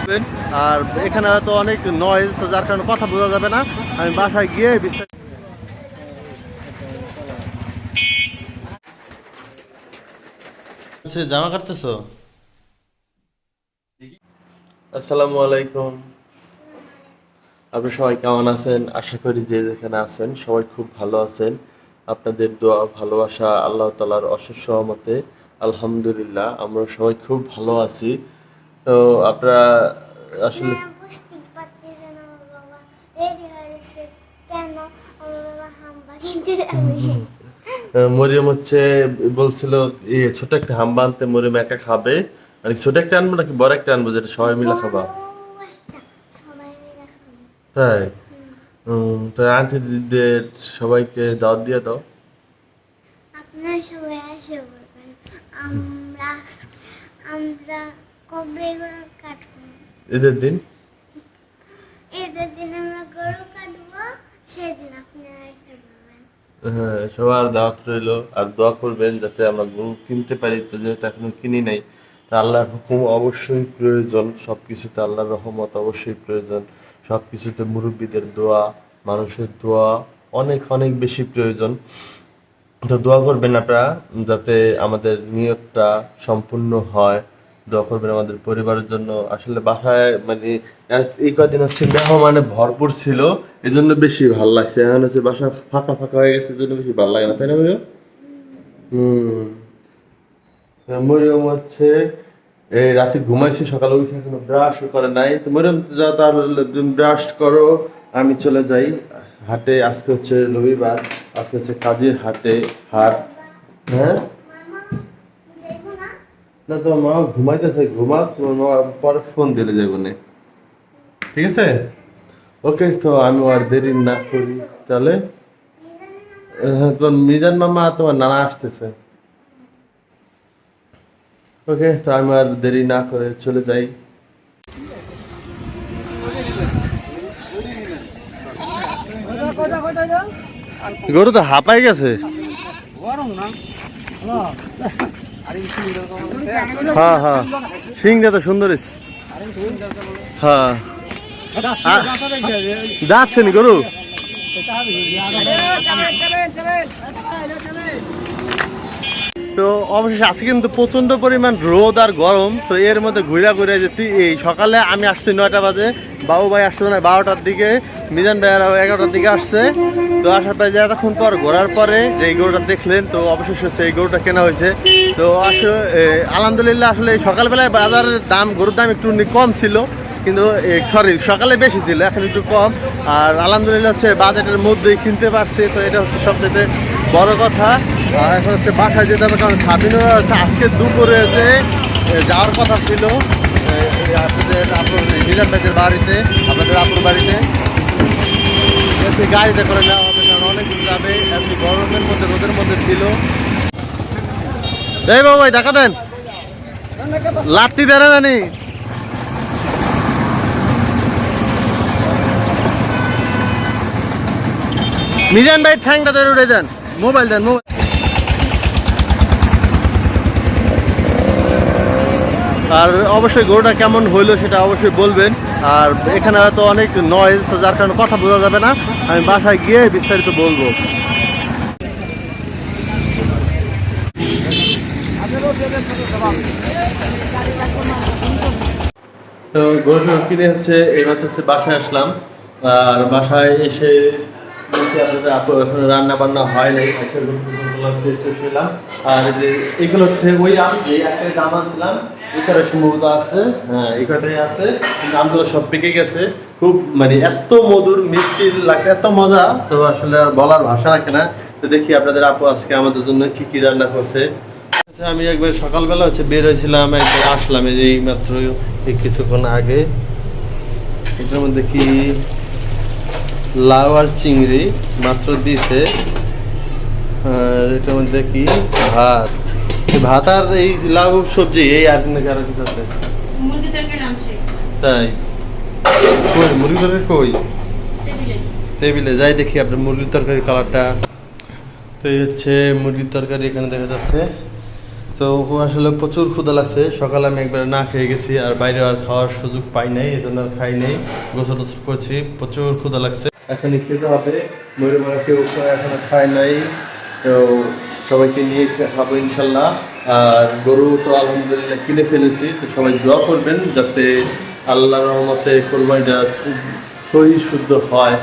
আর এখানে হয়তো অনেক নয়েজ, তো যার কারণে কথা বোঝা যাবে না। আমি বাসায় গিয়ে বিস্তারিত জামা কাটতেছো? আসসালামু আলাইকুম। আপনি সবাই কেমন আছেন? আশা করি যে যেখানে আছেন সবাই খুব ভালো আছেন। আপনাদের দোয়া ভালোবাসা আল্লাহ তাআলার অশেষ রহমতে আলহামদুলিল্লাহ আমরা সবাই খুব ভালো আছি। তো আপনারা আসলে বুঝতে পারতেছে না আমার বাবা রেডি হয়েছে কেন আমার বাবা হাম্বা কিনতে যাবে। মরিয়ম বলছিল ছোট একটা হাম্বা আনতে, মরিয়ম একা খাবে। মানে ছোট একটা আনবো নাকি বড় একটা আনবো যেটা সবাই মিলে খাবা? সবাই মিলে খাবো। তাই তো আন্টি দিদিদের সবাইকে দাওয়াত দিয়ে দাও। আপনারা সবাই এসে বলবেন। আমরা আমরা কবে গরু কাটবো? ঈদের দিন ঈদের দিন আমরা গরু কাটবো, সেদিন আপনারা এসে বলবেন। হ্যাঁ, সবার দাওয়াত রইলো। আর দোয়া করবেন যাতে আমরা গরু কিনতে পারি, তো যেহেতু এখনো কিনি নাই। তা আল্লাহর হুকুম অবশ্যই প্রয়োজন, সবকিছুতে আল্লাহর রহমত অবশ্যই প্রয়োজন, সবকিছুতে মুরব্বীদের দোয়া, মানুষের দোয়া অনেক অনেক বেশি প্রয়োজন। তো দোয়া করবেন আপনারা যাতে আমাদের নিয়তটা সম্পূর্ণ হয়। দোয়া করবেন আমাদের পরিবারের জন্য। আসলে বাসায় মানে এই কদিন হচ্ছে মেহমানে ভরপুর ছিল, এই জন্য বেশি ভালো লাগছে। এখন হচ্ছে বাসা ফাঁকা ফাঁকা হয়ে গেছে, এই জন্য বেশি ভালো লাগে না, তাই না মরিয়ম? মরিয়ম এই রাতে ঘুমাইছে, সকালে উঠে এখনো ব্রাশ করে নাই। তো মরিয়ম যা তাহলে ব্রাশ করো, আমি চলে যাই হাটে। আজকে হচ্ছে রবিবার, আজকে হচ্ছে কাজের হাট। হ্যাঁ না, তোমার মা ঘুমাইতেছে, ঘুমা, তোমার মা পরে ফোন দিলে যাবো না, ঠিক আছে? ওকে, তো আমি আর দেরি না করি তাহলে। হ্যাঁ, তোমার মিজান মামা আর তোমার নানা আসতেছে। ওকে, তো আমি আর দেরি না করে চলে যাই। গরু তো হাঁপাই গেছে। হ্যাঁ হ্যাঁ, সিংটা তো সুন্দর। হ্যাঁ, যাচ্ছে নি গরু। তো অবশেষে আজকে কিন্তু প্রচন্ড পরিমাণ রোদ আর গরম। তো এর মধ্যে ঘুরা ঘুরে যে এই সকালে আমি আসছি 9টা বাজে, বাবু ভাই আসছে না 12টার দিকে, মিজান ভাই 11টার দিকে আসছে। তো আসার পরে যে এতক্ষণ পর ঘোরার পরে যে এই গরুটা দেখলেন, তো অবশেষে হচ্ছে এই গরুটা কেনা হয়েছে। তো আসলে আলহামদুলিল্লাহ, আসলে সকালবেলায় বাজারের দাম, গরুর দাম একটু কম ছিল, কিন্তু সকালে বেশি ছিল, এখন একটু কম। আর আলহামদুলিল্লাহ হচ্ছে বাজেটের মধ্যেই কিনতে পারছি, তো এটা হচ্ছে সবচেয়ে বড় কথা। আর এখন হচ্ছে বাসায় যেতে হবে, কারণ স্বাধীনতা হচ্ছে আজকে দুপুরে যে যাওয়ার কথা ছিল আপনাদের মিজান ভাইদের বাড়িতে, আপনাদের আপুর বাড়িতে। গাড়িতে করে নেওয়া হবে, কারণ অনেক দূর যাবে, এত গরমের মধ্যে, রোদের মধ্যে ছিল। এই বাবু ভাই দেখা দেন, লাত্তি বেড়ে জানি। মিজান ভাই ঠ্যাংটা ধরে উঠে যান, মোবাইল দেন, মোবাইল। আর অবশ্যই গরুটা কেমন হইলো সেটা অবশ্যই বলবেন। আর এখানে হয়তো অনেক নয়েজ, তো যার কারণে কথা বোঝা যাবে না। আমি বাসায় গিয়ে বিস্তারিত বলবো। তো গরু কিনে হচ্ছে এইমাত্র হচ্ছে বাসায় আসলাম। আর বাসায় এসে আপনাদের এখন রান্না বান্না হয় নাই, শুনলাম। আর যে এগুলো হচ্ছে ওই আমি যে একটা দাম আনছিলাম, এখানে সম্ভবত আছে, হ্যাঁ এখানটাই আছে, দামগুলো সব পেকে গেছে। খুব মানে এত মধুর মিষ্টি লাগে, এত মজা, তো আসলে আর বলার ভাষা রাখে না। তো দেখি আপনাদের আপু আজকে আমাদের জন্য কি কি রান্না করছে। আমি একবার সকালবেলা হচ্ছে বের হয়েছিলাম, একবার আসলাম এই মাত্র কিছুক্ষণ আগে। এটার মধ্যে কি লাউ আর চিংড়ি মাত্র দিছে। আর এটার মধ্যে কি ভাত, ভাত আর এই লাউ সবজি, এই আর আরো কিছু আছে। তাই কই মুরগি তরকারি কই? টেবিলে যাই দেখি আপনার মুরগির তরকারি কালারটা। তো এই হচ্ছে মুরগির তরকারি এখানে দেখা যাচ্ছে। তো আসলে প্রচুর ক্ষুধা লাগছে, সকালে আমি একবার না খেয়ে গেছি আর বাইরে আর খাওয়ার সুযোগ পাই নাই, এই জন্য আর খাই নাই, গোসল টোসল করছি, প্রচুর ক্ষুধা লাগছে। এখন খেতে হবে, ময়ূর মারা কেউ এখনো খায় নাই, তো সবাইকে নিয়ে খাবো ইনশাল্লাহ। আর গরু তো আলহামদুলিল্লাহ কিনে ফেলেছি, তো সবাই দোয়া করবেন যাতে আল্লাহর রহমতে কোরবানিটা সহি শুদ্ধ হয়,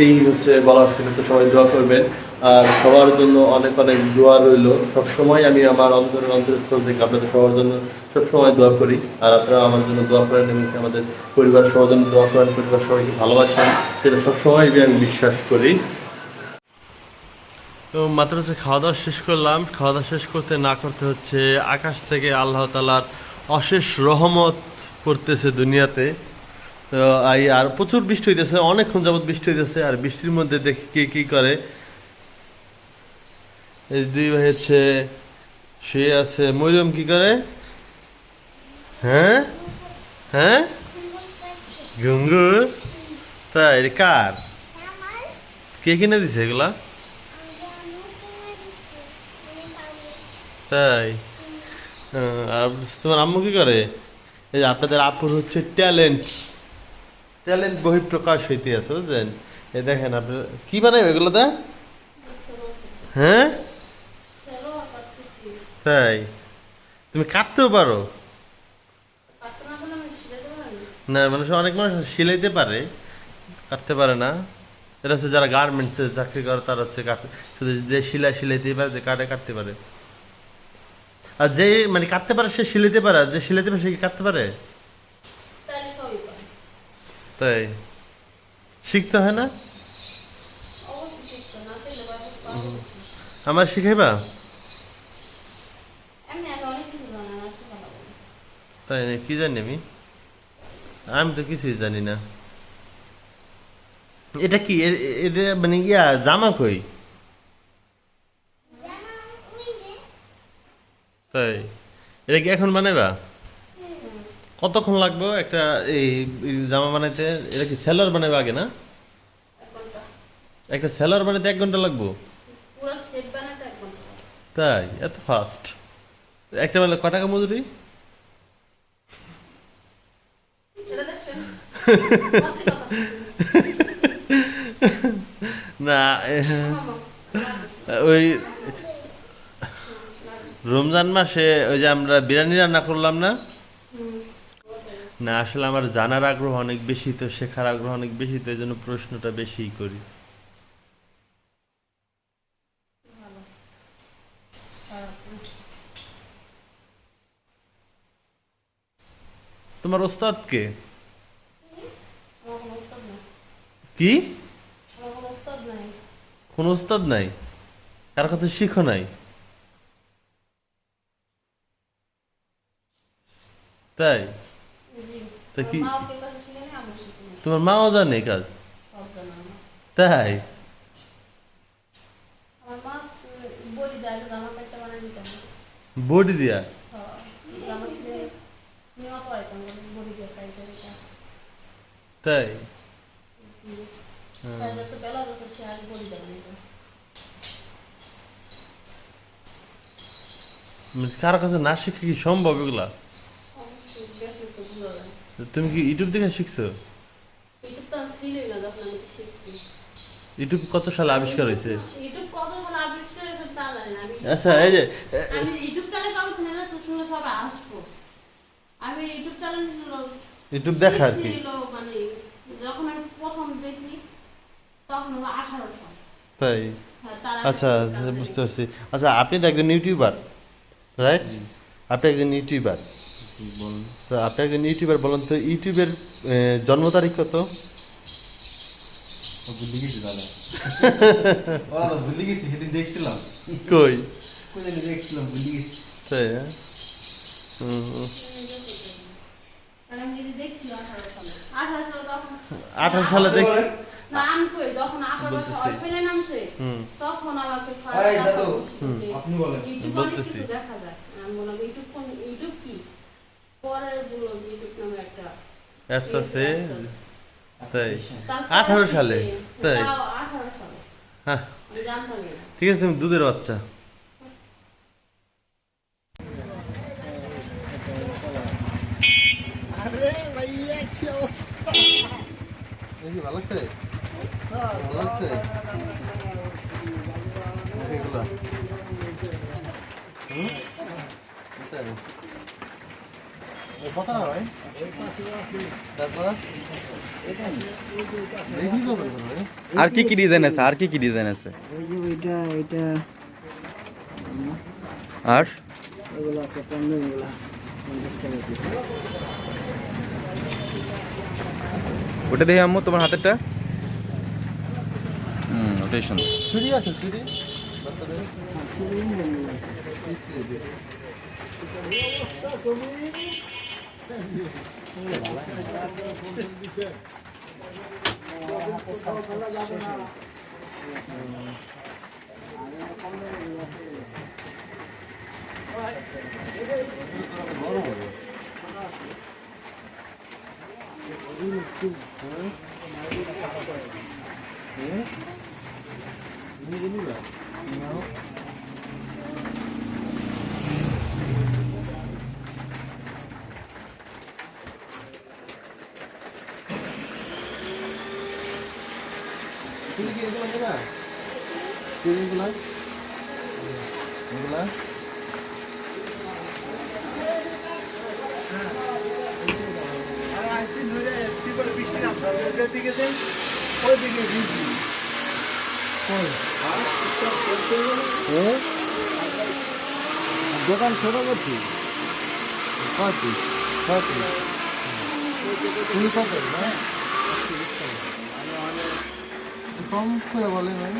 এই হচ্ছে বলার ছিল। তো সবাই দোয়া করবেন আর সবার জন্য অনেক অনেক দোয়া রইল। সবসময় আমি আমার অন্তরস্থল থেকে আপনাদের সবার জন্য সবসময় দোয়া করি, আর আপনারা আমার জন্য দোয়া করেন এবং আমাদের পরিবার সবার জন্য দোয়া করেন, পরিবার সবাইকে ভালোবাসেন, সেটা সবসময় আমি বিশ্বাস করি। তো মাত্র হচ্ছে খাওয়া দাওয়া শেষ করলাম, খাওয়া দাওয়া শেষ করতে না করতে হচ্ছে আকাশ থেকে আল্লাহ তাআলার অশেষ রহমত পড়তেছে দুনিয়াতে। তো আর প্রচুর বৃষ্টি হইতেছে, অনেকক্ষণ যাবত বৃষ্টি হইতেছে, আর বৃষ্টির মধ্যে দেখি কে কী করে। এই দুই ভাই হচ্ছে শুয়ে আছে, মরিয়ম কি করে? হ্যাঁ হ্যাঁ, ঘুঙ্গুর, তাই এটা কার? কে কিনে দিছে এগুলা? তাই আর তোমার আম্মু কি করে? এই যে আপনাদের আপুর হচ্ছে ট্যালেন্ট বহিঃপ্রকাশ হইতে আছে, বুঝলেন? এই দেখেন আপনার কি বানাবে এগুলো দা? হ্যাঁ তাই, তুমি কাটতেও পারো? না মানুষ, অনেক মানুষ সিলাইতে পারে, কাটতে পারে না। এটা হচ্ছে যারা গার্মেন্টসে চাকরি করে তারা হচ্ছে কাটতে, শুধু যে সিলাইতে পারে, যে কাটতে পারে। আর যে মানে কাটতে পারে সে সিলাইতে পারে, আর যে সিলাইতে পারে সে কি কাটতে পারে? তাই শিখতে হয় না? আমার শিখাইবা? তাই না, কি জানি আমি তো কিছুই জানি না। এটা কি এটা মানে জামা কই? তাই এটা কি এখন বানাইবা? কতক্ষণ লাগবে একটা এই জামা বানাইতে? এটা কি সেলার বানাইবা আগে না? একটা সেলার বানাইতে 1 ঘন্টা লাগবো? তাই এত ফাস্ট? একটা মানে ক টাকা মজুরি? না ওই রমজান মাসে ওই যে আমরা বিরিয়ানি রান্না করলাম না, না আসলে আমার জানার আগ্রহ অনেক বেশি, তো শেখার আগ্রহ অনেক বেশি, তো এই জন্য প্রশ্নটা বেশিই করি। তোমার ওস্তাদ কে? কি কোন ওস্তাদ নাই? কার কাছে শিখো নাই? তাই তা কি তোমার মাও জানে কাজ? তাই বডি দিয়া? তাই কারো কাছে না শিখে কি সম্ভব এগুলা? তুমি কি ইউটিউব দেখে শিখছো? ইউটিউব কত সালে আবিষ্কার হয়েছে? আচ্ছা এই যে ইউটিউব দেখা আর কি, তাই আচ্ছা বুঝতে পারছি। আচ্ছা আপনি তো একজন ইউটিউবার, রাইট? আপনি একজন ইউটিউবার, তো আপনি একজন ইউটিউবার, বলেন তো ইউটিউবের জন্ম তারিখ কত? ভুলে গেছি দাদা, ভুলে গেছি, সেদিন দেখছিলাম। কই দেখছিলাম, ভুলে গেছি। তাই 18 সালে দেখ বলতেছি। আচ্ছা সে তাই 18 সালে, তাই হ্যাঁ ঠিক আছে। তুমি দুধের বাচ্চা আরে ভাইয়া কি অবস্থা দেখি ভালো লাগছে ভালো লাগছে এগুলো কত না ভাই তারপর দেখি তো ভাই আর কি কি ডিজাইন আছে আর কি কি ডিজাইন আছে ওই যে এটা আর ওগুলো আছে পণ্যগুলো 50 টাকা পিস ওটা দেখি আম্মু তোমার হাতেরটা ওটাই সুন্দর চুরি আছে চুরি চুরি কি এগুলো না চুরি এগুলো এগুলো দোকান ছোট করছি তুমি কত না কম করে বলে ভাই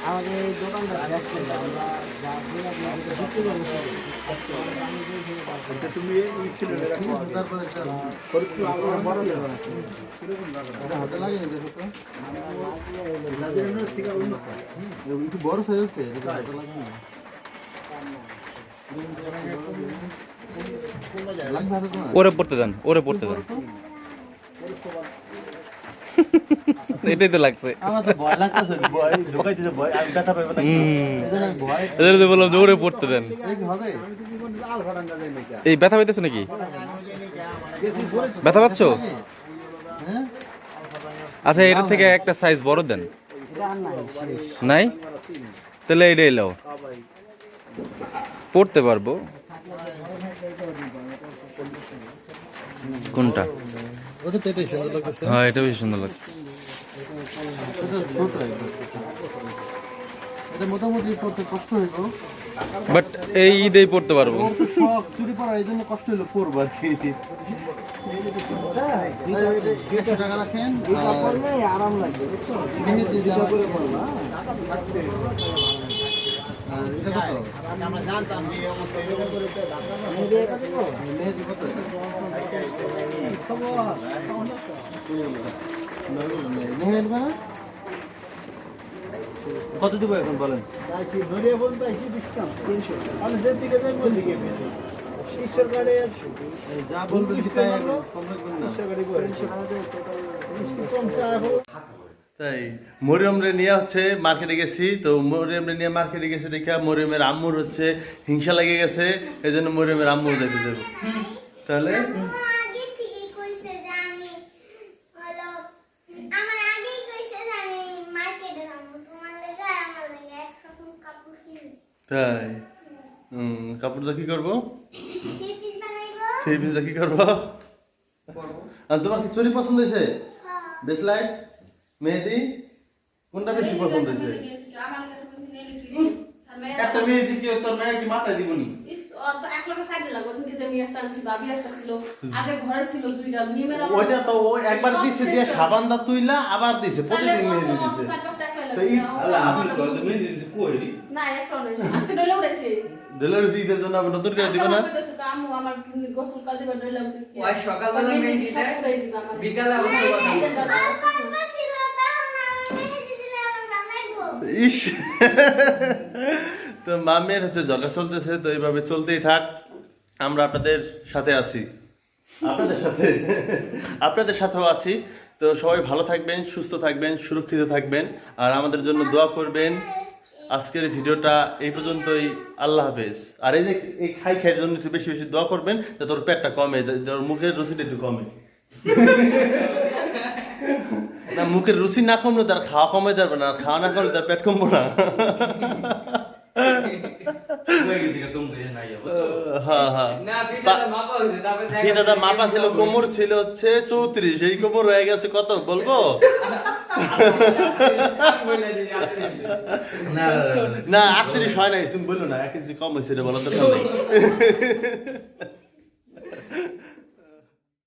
আমাদের এই দোকানটা দেখছে আমরা যা দিয়ে আপনাদের বিক্রি করবো তুমি তারপরে বড় দোকান আছে হাতে লাগে না দেখো তো একটু বড় সাইজ আছে হাতে লাগে না লাগবে হাতে তোমার ওরে পড়তে দেন এটাই তো লাগছে আমার তো ভয় লাগতেছে ভয় ঢুকাইতেছে ভয় আমি ব্যথা পাইবো না এজন্য ভয় এদের তো বললাম যে ওরে পড়তে দেন এই কি হবে এই ব্যথা পাইতেছে নাকি ব্যথা পাচ্ছ হ্যাঁ আচ্ছা এটার থেকে একটা সাইজ বড় দেন এটা আর নাই শেষ নাই তাহলে এটা এলো পড়তে পারবো কোনটা ওটা তো এটাই সুন্দর লাগতেছে হ্যাঁ এটা বেশি সুন্দর লাগছে ছোট এটা মোটামুটি পড়তে কষ্ট হইব বাট এই ঈদেই পড়তে পারবো ওর তো শখ চুরি পড়া এই জন্য কষ্ট হইলো পড়বো আর কি 200 টাকা রাখেন এটা করলে আরাম লাগবে বুঝছো মেহেদি এটা করে পড়বা আর এটা কত আমরা জানতাম যে এই অবস্থা এরকম করে মেহেদি এটা দেবো মেহেদি কত মেহেদি না কত দিব এখন বলেন তাই কি ধরিয়ে বলতে কি ডিসকাউন্ট 300 আমি যেতে দিকে যাই বল দিকে ঈশ্বর গাড়ি যা বলবেন কি তাই কম রাখবেন না তাই মরিয়মরে নিয়ে হচ্ছে মার্কেটে গেছি তো মরিয়মরে নিয়ে মার্কেটে গেছি দেখে মরিয়মের আম্মুর হচ্ছে হিংসা লেগে গেছে এই জন্য মরিয়মের আম্মু যাইতে যাবো তাহলে আগে থেকেই কইছে যে আমি হলো আমার আগেই কইছে যে আমি মার্কেটে যাবো তোমার লাগা আর আমার লাগা একরকম কাপড় কিনবো তাই কাপড়টা কি করবো থ্রি পিস বানাইবো থ্রি পিসটা কি করবো আর তোমার কি চুরি পছন্দ হয়েছে হ্যাঁ বেসলাইট মেহেদি কোনটা বেশি পছন্দ হয়েছে একটা মেহেদি কি তোর মেয়ে কি মাথায় দিবনি ওইটা তো ও একবার দিছে দিয়ে সাবান দা তুইলা আবার দিছে প্রতিদিন মেহেদি দিছে তো এই আল্লাহ আপনি তো মেহেদি দিছে কই ডেলিভারি ঈদের জন্য আবার নতুন করে দিব না সকালবেলা মেহেদি দেয় বিকালে আবার বাবা ছিল তখন আমি মেহেদি দিলে আমার ভালো লাগবো ইস তো মামের হচ্ছে ঝগড়া চলতেছে তো এইভাবে চলতেই থাক আমরা আপনাদের সাথে আছি আপনাদের সাথেও আছি তো সবাই ভালো থাকবেন সুস্থ থাকবেন সুরক্ষিত থাকবেন আর আমাদের জন্য দোয়া করবেন আজকের ভিডিওটা এই পর্যন্তই। আল্লাহ হাফেজ। আর এই যে এই খাই জন্য একটু বেশি বেশি দোয়া করবেন যাতে তোর পেটটা কমে, তোর মুখের রুচিটা একটু কমে। না মুখের রুচি না কমলে তার খাওয়া কমে যাবে না, আর খাওয়া না করলে তার পেট কমবো না। হ্যাঁ হ্যাঁ না ফিতাটা মাপা হইছে তারপরে দেখা দাদা মাপা ছিল, কোমর ছিল হচ্ছে 34, এই কোমর হয়ে গেছে কত বলবো? বলে দিই আপনি না 38 হয় নাই, তুমি বললো না 1 ইঞ্চি কম হয়েছে, বলার দরকার নেই।